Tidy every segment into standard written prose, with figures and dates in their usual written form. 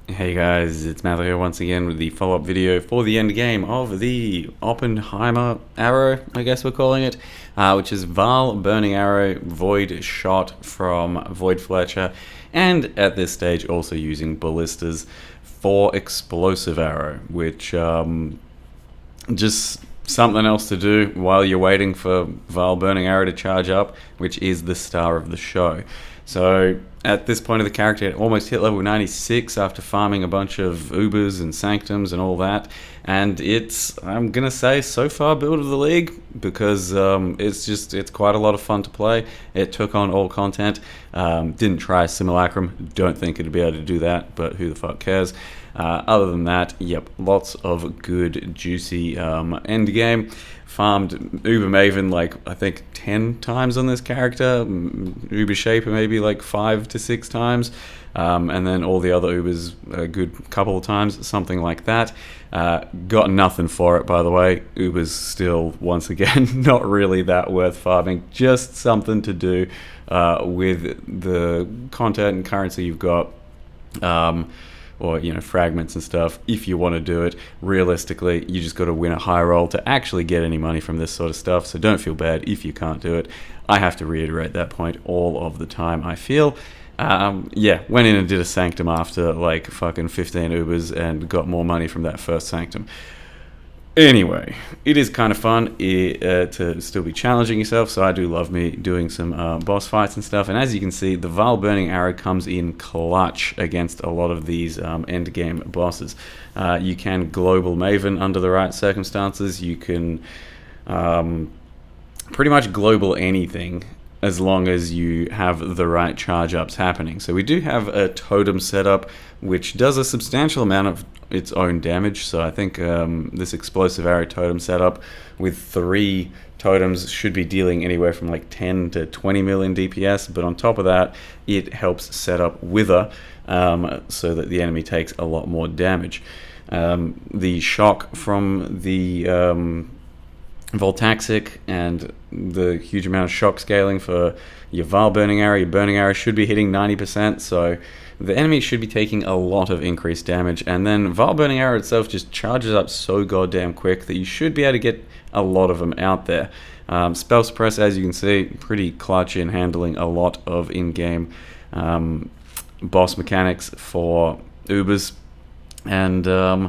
Hey guys, it's Matthew here once again with the follow-up video for the end game of the Oppenheimer Arrow, I guess we're calling it, which is Vaal Burning Arrow, Void Shot from Void Fletcher, and at this stage also using ballistas for Explosive Arrow, which just something else to do while you're waiting for Vaal Burning Arrow to charge up, which is the star of the show. So at this point of the character, it almost hit level 96 after farming a bunch of Ubers and Sanctums and all that. And it's, I'm going to say, so far build of the league because it's quite a lot of fun to play. It took on all content. Didn't try Simulacrum. Don't think it'd be able to do that, but who the fuck cares? Other than that, yep, lots of good, juicy end game. Farmed Uber Maven like I think 10 times on this character, Uber Shaper maybe like 5 to 6 times, and then all the other Ubers a good couple of times, something like that. Got nothing for it, by the way. Uber's still, once again, not really that worth farming, just something to do with the content and currency you've got. Or fragments and stuff. If you want to do it realistically, you just got to win a high roll to actually get any money from this sort of stuff, so don't feel bad if you can't do it. I have to reiterate that point all of the time, I feel. Went in and did a Sanctum after like fucking 15 Ubers and got more money from that first Sanctum. Anyway, it is kind of fun to still be challenging yourself, so I do love me doing some boss fights and stuff. And as you can see, the Vaal Burning Arrow comes in clutch against a lot of these end game bosses. You can Global Maven under the right circumstances. You can pretty much global anything as long as you have the right charge ups happening. So we do have a totem setup which does a substantial amount of its own damage. So I think this Explosive Arrow totem setup with 3 totems should be dealing anywhere from like 10 to 20 million DPS, but on top of that it helps set up Wither so that the enemy takes a lot more damage. The shock from the Voltaxic and the huge amount of shock scaling for your Vaal Burning Arrow, your Burning Arrow should be hitting 90%, so the enemy should be taking a lot of increased damage, and then Vaal Burning Arrow itself just charges up so goddamn quick that you should be able to get a lot of them out there. Spell Suppress, as you can see, pretty clutch in handling a lot of in-game boss mechanics for Ubers, and other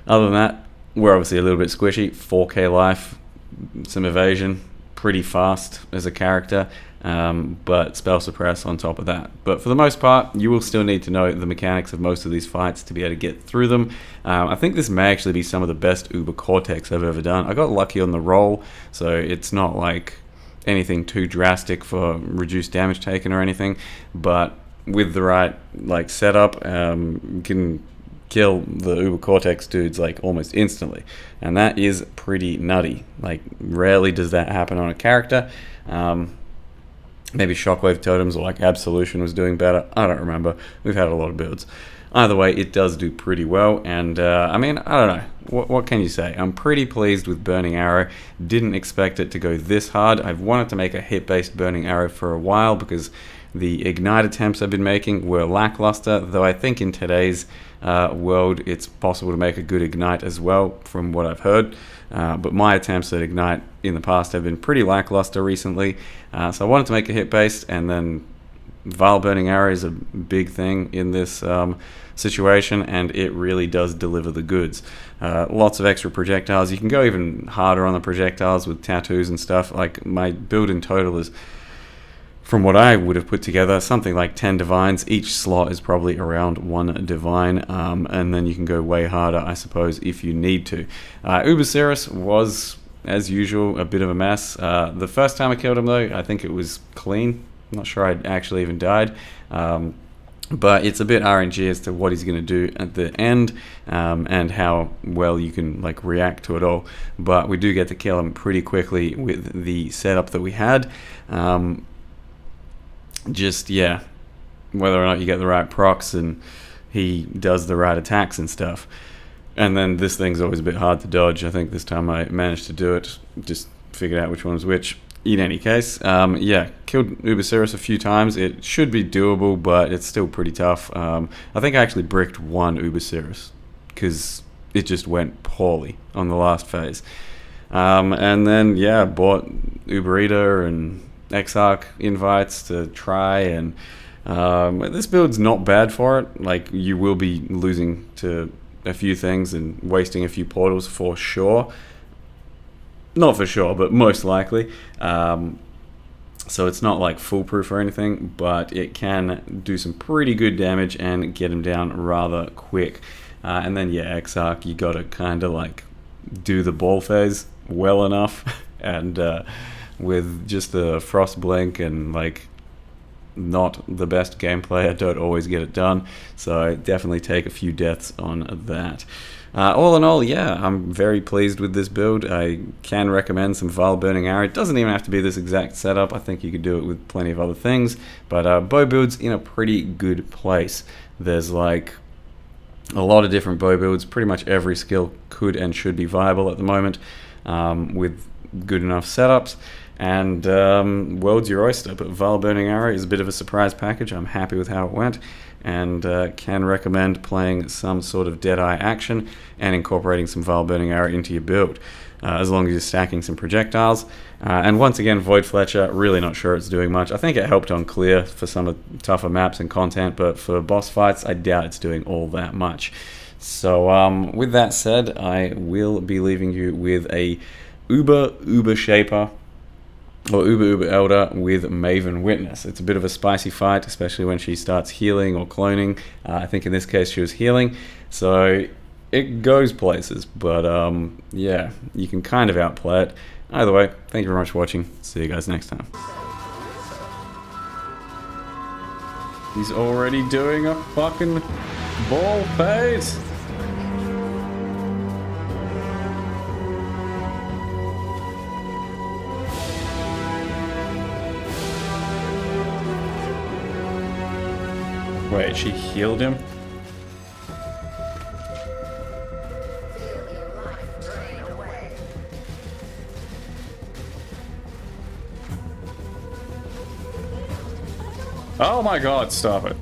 than that, we're obviously a little bit squishy. 4k life, some evasion, pretty fast as a character, but spell suppress on top of that. But for the most part, you will still need to know the mechanics of most of these fights to be able to get through them. I think this may actually be some of the best Uber Cortex I've ever done. I got lucky on the roll, so it's not like anything too drastic for reduced damage taken or anything, but with the right like setup, you can kill the Uber Cortex dudes like almost instantly, and that is pretty nutty. Like rarely does that happen on a character. Maybe Shockwave Totems or like Absolution was doing better, I don't remember. We've had a lot of builds. Either way, it does do pretty well, and I mean, I don't know, what can you say? I'm pretty pleased with Burning Arrow. Didn't expect it to go this hard. I've wanted to make a hit-based Burning Arrow for a while because the Ignite attempts I've been making were lackluster, though I think in today's world it's possible to make a good Ignite as well, from what I've heard. But my attempts at Ignite in the past have been pretty lackluster recently, so I wanted to make a hit-based, and then Vaal Burning Arrow is a big thing in this situation, and it really does deliver the goods. Lots of extra projectiles. You can go even harder on the projectiles with tattoos and stuff. Like my build in total is, from what I would have put together, something like 10 divines. Each slot is probably around 1 divine, and then you can go way harder, I suppose, if you need to. Uber Cirrus was, as usual, a bit of a mess. The first time I killed him, though, I think it was clean. I'm not sure I actually even died. But it's a bit RNG as to what he's going to do at the end, and how well you can like react to it all. But we do get to kill him pretty quickly with the setup that we had. Whether or not you get the right procs and he does the right attacks and stuff. And then this thing's always a bit hard to dodge. I think this time I managed to do it, just figured out which one was which. In any case, yeah, killed Ubercirrus a few times. It should be doable, but it's still pretty tough. I think I actually bricked one Ubercirrus because it just went poorly on the last phase. And then, yeah, bought Uber Eater and Exarch invites to try, and this build's not bad for it. Like, you will be losing to a few things and wasting a few portals for sure. Not for sure, but most likely. So it's not like foolproof or anything, but it can do some pretty good damage and get him down rather quick. And then, yeah, Exarch, you gotta kind of like do the ball phase well enough, and with just a Frost Blink and like not the best gameplay, I don't always get it done. So definitely take a few deaths on that. All in all, yeah, I'm very pleased with this build. I can recommend some Vaal Burning Arrow. It doesn't even have to be this exact setup. I think you could do it with plenty of other things. But bow build's in a pretty good place. There's like a lot of different bow builds. Pretty much every skill could and should be viable at the moment, with good enough setups. And world's your oyster, but Vaal Burning Arrow is a bit of a surprise package. I'm happy with how it went, and can recommend playing some sort of Deadeye action and incorporating some Vaal Burning Arrow into your build, as long as you're stacking some projectiles. And once again, Void Fletcher, really not sure it's doing much. I think it helped on clear for some of tougher maps and content, but for boss fights, I doubt it's doing all that much. So with that said, I will be leaving you with a Uber Shaper, or Uber Elder with Maven Witness. It's a bit of a spicy fight, especially when she starts healing or cloning. I think in this case she was healing, so it goes places, but yeah, you can kind of outplay it. Either way, thank you very much for watching. See you guys next time. He's already doing a fucking ball phase. Wait, she healed him? Oh my god, stop it.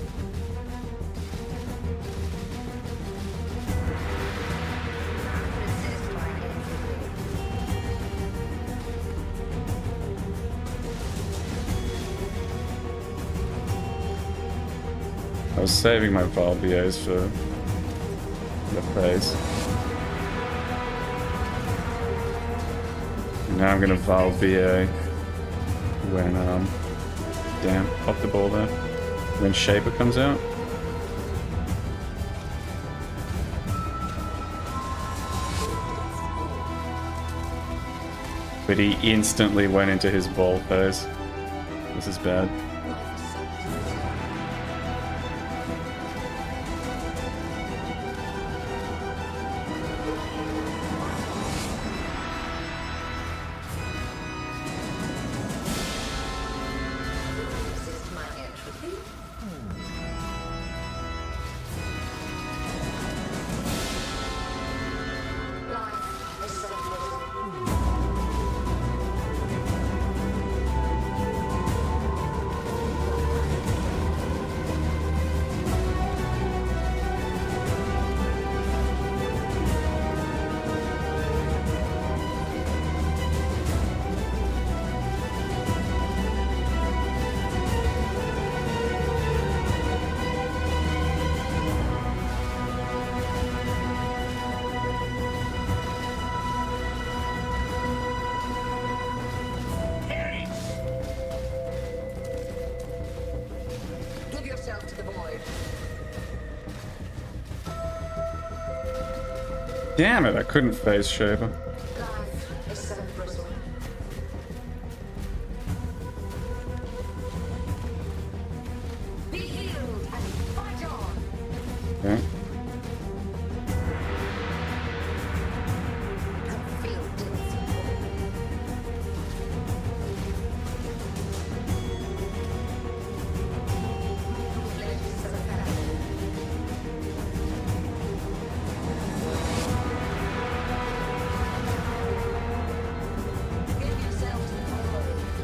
I was saving my Vaal BAs for the phase. Now I'm gonna Vaal BA when, damn, off the ball there. When Shaper comes out. But he instantly went into his ball phase. This is bad. To the void. Damn it, I couldn't phase Shaper. Life is so brittle. Be healed and fight on. Okay. Feel Give yourself to the void.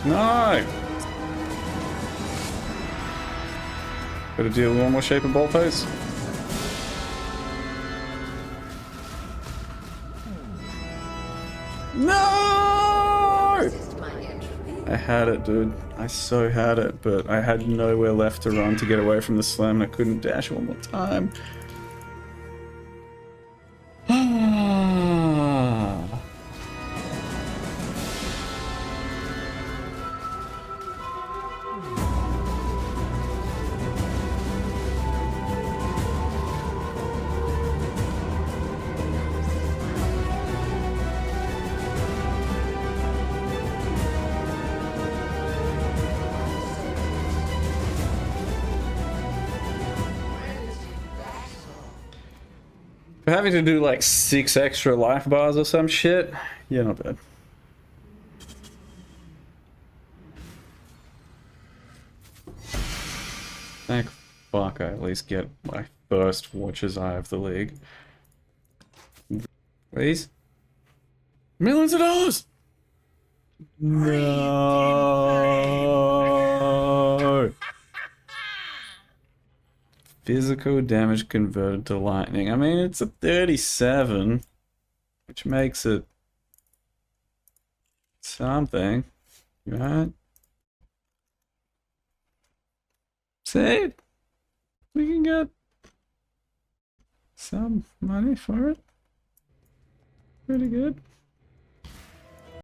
No! Gotta deal with one more shape of ball phase. No! Resist my entry. I had it, dude. I so had it, but I had nowhere left to run to get away from the slam, and I couldn't dash one more time. For having to do like 6 extra life bars or some shit, yeah, not bad. Thank fuck I at least get my first Watcher's Eye of the league. Please? Millions of dollars! No! Physical damage converted to lightning. I mean, it's a 37, which makes it something, right? See? We can get some money for it. Pretty good.